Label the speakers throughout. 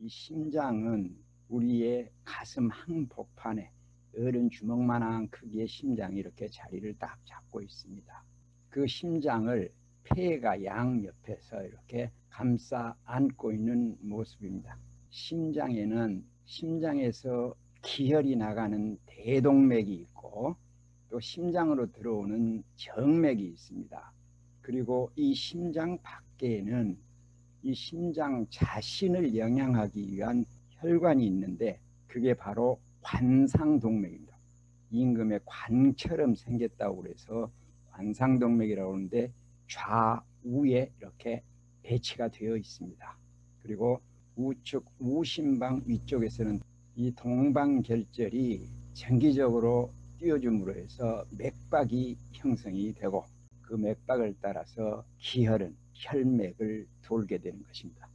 Speaker 1: 이 심장은 우리의 가슴 한복판에 어른 주먹만한 크기의 심장이 이렇게 자리를 딱 잡고 있습니다. 그 심장을 폐가 양옆에서 이렇게 감싸 안고 있는 모습입니다. 심장에는 심장에서 기혈이 나가는 대동맥이 있고 또 심장으로 들어오는 정맥이 있습니다. 그리고 이 심장 밖에는 이 심장 자신을 영양하기 위한 혈관이 있는데 그게 바로 관상동맥입니다. 임금의 관처럼 생겼다고 그래서 관상동맥이라고 하는데 좌우에 이렇게 배치가 되어 있습니다. 그리고 우측 우심방 위쪽에서는 이 동방결절이 정기적으로 띄워줌으로 해서 맥박이 형성이 되고 그 맥박을 따라서 기혈은 혈맥을 돌게 되는 것입니다.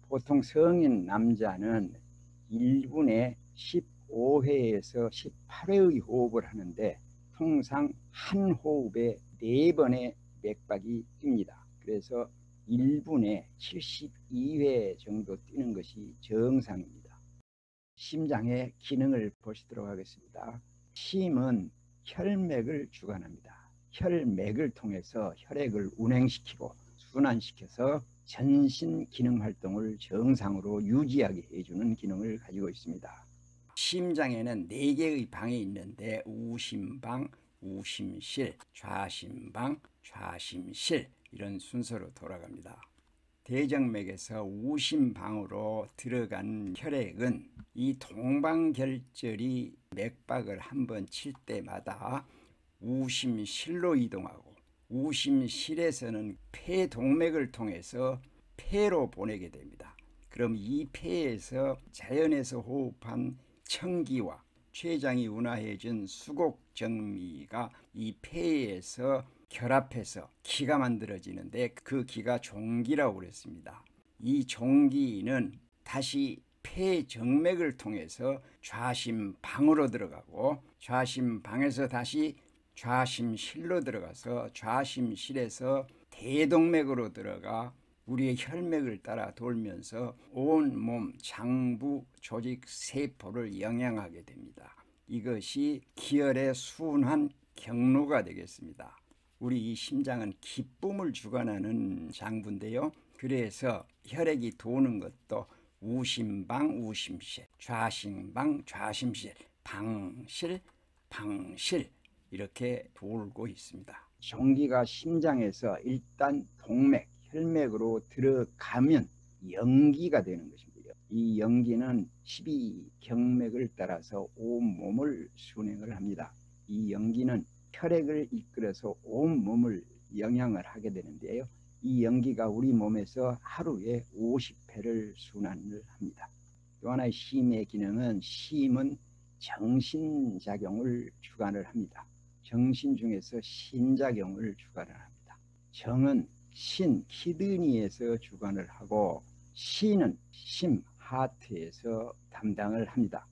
Speaker 1: 보통 성인 남자는 1분에 15회에서 18회의 호흡을 하는데 통상 한 호흡에 4번의 맥박이 뜁니다. 그래서 1분에 72회 정도 뛰는 것이 정상입니다. 심장의 기능을 보시도록 하겠습니다. 심은 혈맥을 주관합니다. 혈맥을 통해서 혈액을 운행시키고 순환시켜서 전신 기능 활동을 정상으로 유지하게 해주는 기능을 가지고 있습니다. 심장에는 4개의 방이 있는데 우심방, 우심실, 좌심방, 좌심실 이런 순서로 돌아갑니다. 대정맥에서 우심방으로 들어간 혈액은 이 동방결절이 맥박을 한번 칠 때마다 우심실로 이동하고 우심실에서는 폐동맥을 통해서 폐로 보내게 됩니다. 그럼 이 폐에서 자연에서 호흡한 청기와 췌장이 운화해준 수곡정미가 이 폐에서 결합해서 기가 만들어지는데 그 기가 종기라고 그랬습니다. 이 종기는 다시 폐정맥을 통해서 좌심방으로 들어가고 좌심방에서 다시 좌심실로 들어가서 좌심실에서 대동맥으로 들어가 우리의 혈맥을 따라 돌면서 온몸 장부 조직 세포를 영양하게 됩니다. 이것이 기혈의 순환 경로가 되겠습니다. 우리 이 심장은 기쁨을 주관하는 장부인데요. 그래서 혈액이 도는 것도 우심방, 우심실, 좌심방, 좌심실, 방실, 방실 이렇게 돌고 있습니다. 종기가 심장에서 일단 동맥, 혈맥으로 들어가면 연기가 되는 것입니다. 이 연기는 12경맥을 따라서 온몸을 순행을 합니다. 이 연기는 혈액을 이끌어서 온몸을 영양을 하게 되는데요. 이 연기가 우리 몸에서 하루에 50회를 순환을 합니다. 또 하나의 심의 기능은 심은 정신작용을 주관을 합니다. 정신 중에서 신작용을 주관을 합니다. 정은 신, 키드니에서 주관을 하고 신은 심, 하트에서 담당을 합니다.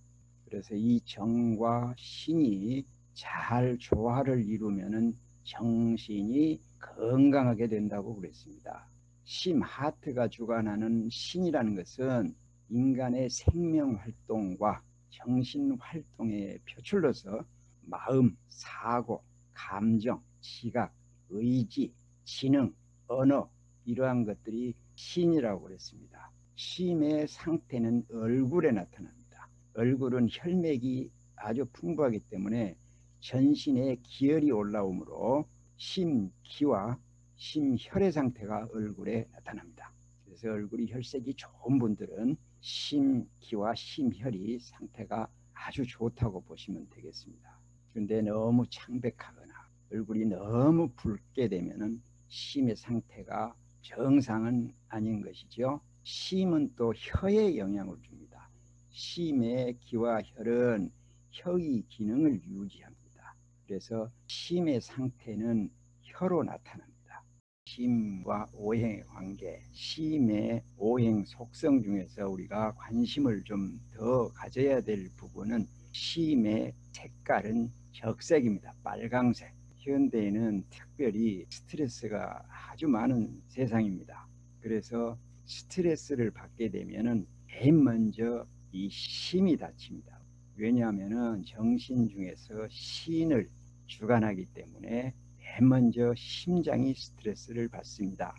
Speaker 1: 그래서 이 정과 신이 잘 조화를 이루면 정신이 건강하게 된다고 그랬습니다. 심, 하트가 주관하는 신이라는 것은 인간의 생명활동과 정신활동의 표출로서 마음, 사고, 감정, 지각, 의지, 지능, 언어 이러한 것들이 신이라고 그랬습니다. 심의 상태는 얼굴에 나타납니다. 얼굴은 혈맥이 아주 풍부하기 때문에 전신에 기혈이 올라오므로 심기와 심혈의 상태가 얼굴에 나타납니다. 그래서 얼굴이 혈색이 좋은 분들은 심기와 심혈이 상태가 아주 좋다고 보시면 되겠습니다. 그런데 너무 창백하거나 얼굴이 너무 붉게 되면 심의 상태가 정상은 아닌 것이죠. 심은 또 혀에 영향을 줍니다. 심의 기와 혈은 혀의 기능을 유지합니다. 그래서 심의 상태는 혀로 나타납니다. 심과 오행의 관계, 심의 오행 속성 중에서 우리가 관심을 좀 더 가져야 될 부분은 심의 색깔은 적색입니다. 빨강색. 현대에는 특별히 스트레스가 아주 많은 세상입니다. 그래서 스트레스를 받게 되면은 제일 먼저 이 심이 다칩니다. 왜냐하면 정신 중에서 신을 주관하기 때문에 맨 먼저 심장이 스트레스를 받습니다.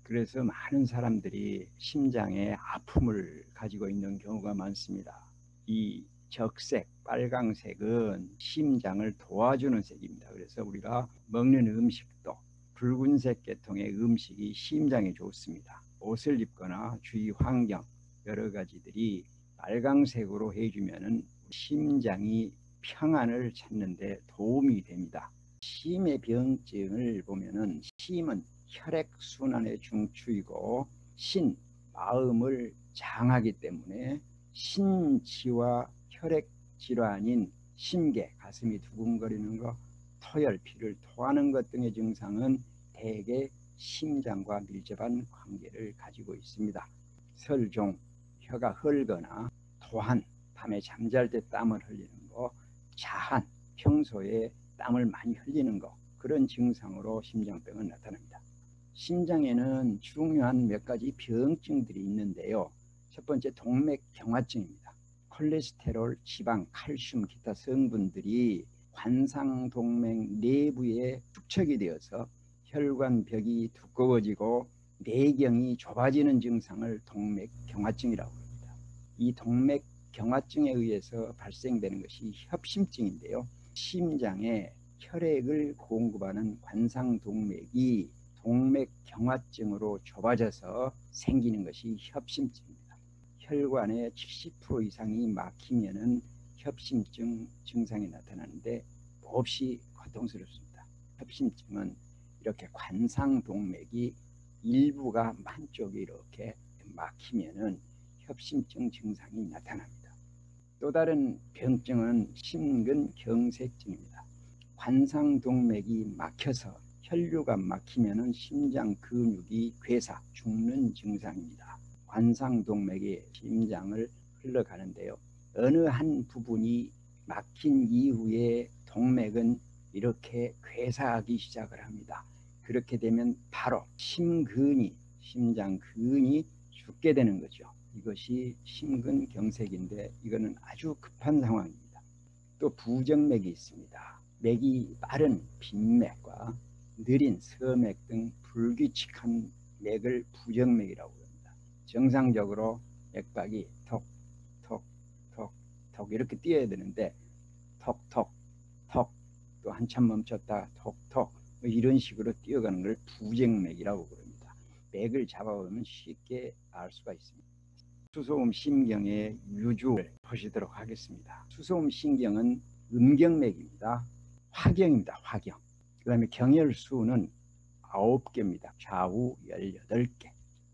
Speaker 1: 그래서 많은 사람들이 심장에 아픔을 가지고 있는 경우가 많습니다. 이 적색, 빨강색은 심장을 도와주는 색입니다. 그래서 우리가 먹는 음식도 붉은색 계통의 음식이 심장에 좋습니다. 옷을 입거나 주위 환경 여러 가지들이 빨강색으로 해주면 심장이 평안을 찾는 데 도움이 됩니다. 심의 병증을 보면은 심은 혈액순환의 중추이고 신, 마음을 장하기 때문에 신지와 혈액질환인 심계, 가슴이 두근거리는 것, 토열, 피를 토하는 것 등의 증상은 대개 심장과 밀접한 관계를 가지고 있습니다. 설종, 혀가 헐거나 토한, 밤에 잠잘 때 땀을 흘리는 거, 자한, 평소에 땀을 많이 흘리는 거, 그런 증상으로 심장병은 나타납니다. 심장에는 중요한 몇 가지 병증들이 있는데요. 첫 번째 동맥경화증입니다. 콜레스테롤, 지방, 칼슘, 기타 성분들이 관상동맥 내부에 축적이 되어서 혈관벽이 두꺼워지고 내경이 좁아지는 증상을 동맥경화증이라고 합니다. 이 동맥경화증에 의해서 발생되는 것이 협심증인데요. 심장에 혈액을 공급하는 관상동맥이 동맥경화증으로 좁아져서 생기는 것이 협심증입니다. 혈관의 70% 이상이 막히면 협심증 증상이 나타나는데 몹시 고통스럽습니다. 협심증은 이렇게 관상동맥이 일부가 한쪽이 이렇게 막히면 협심증 증상이 나타납니다. 또 다른 병증은 심근경색증입니다. 관상동맥이 막혀서 혈류가 막히면 심장 근육이 괴사, 죽는 증상입니다. 관상동맥이 심장을 흘러가는데요. 어느 한 부분이 막힌 이후에 동맥은 이렇게 괴사하기 시작을 합니다. 그렇게 되면 바로 심근이, 심장근이 죽게 되는 거죠. 이것이 심근경색인데 이거는 아주 급한 상황입니다. 또 부정맥이 있습니다. 맥이 빠른 빈맥과 느린 서맥 등 불규칙한 맥을 부정맥이라고 합니다. 정상적으로 맥박이 톡, 톡, 톡, 톡 이렇게 뛰어야 되는데 톡, 톡, 톡, 또 한참 멈췄다 톡, 톡 이런 식으로 뛰어가는 걸 부정맥이라고 부릅니다. 맥을 잡아보면 쉽게 알 수가 있습니다. 수소음 신경의 유주를 보시도록 하겠습니다. 수소음 신경은 음경맥입니다. 화경입니다. 화경. 그 다음에 경혈수는 9개입니다. 좌우 18개.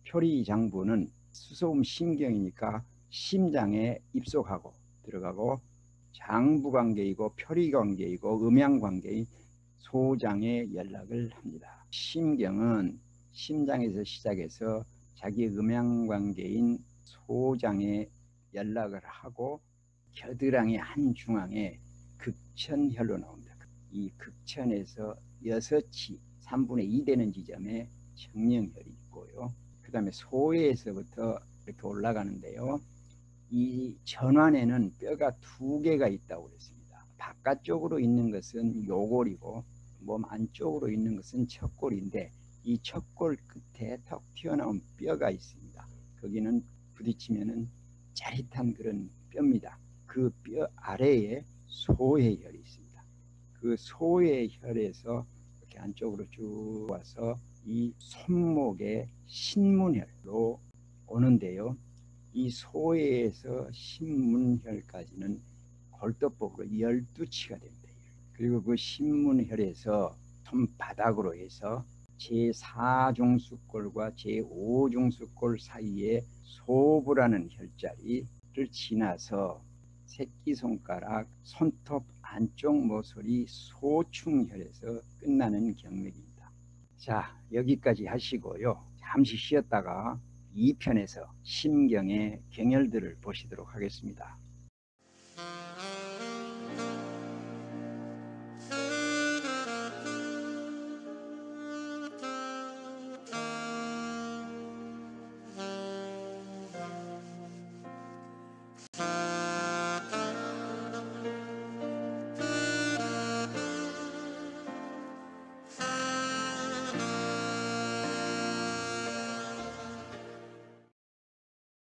Speaker 1: 표리장부는 수소음 신경이니까 심장에 입속하고 들어가고 장부관계이고 표리관계이고 음양관계인 소장에 연락을 합니다. 심경은 심장에서 시작해서 자기 음양관계인 소장에 연락을 하고 겨드랑이 한 중앙에 극천혈로 나옵니다. 이 극천에서 6치 3분의 2 되는 지점에 청령혈이 있고요. 그 다음에 소에서부터 이렇게 올라가는데요. 이 전환에는 뼈가 2개가 있다고 그랬습니다. 바깥쪽으로 있는 것은 요골이고 몸 안쪽으로 있는 것은 척골인데 이 척골 끝에 턱 튀어나온 뼈가 있습니다. 거기는 부딪히면은 짜릿한 그런 뼈입니다. 그 뼈 아래에 소해혈이 있습니다. 그 소해혈에서 이렇게 안쪽으로 쭉 와서 이 손목에 신문혈로 오는데요. 이 소해에서 신문혈까지는 골도법으로 12치가 됩니다. 그리고 그 신문혈에서 손바닥으로 해서 제4중수골과 제5중수골 사이에 소부라는 혈자리를 지나서 새끼손가락, 손톱 안쪽 모서리 소충혈에서 끝나는 경맥입니다. 자, 여기까지 하시고요. 잠시 쉬었다가 2편에서 심경의 경혈들을 보시도록 하겠습니다.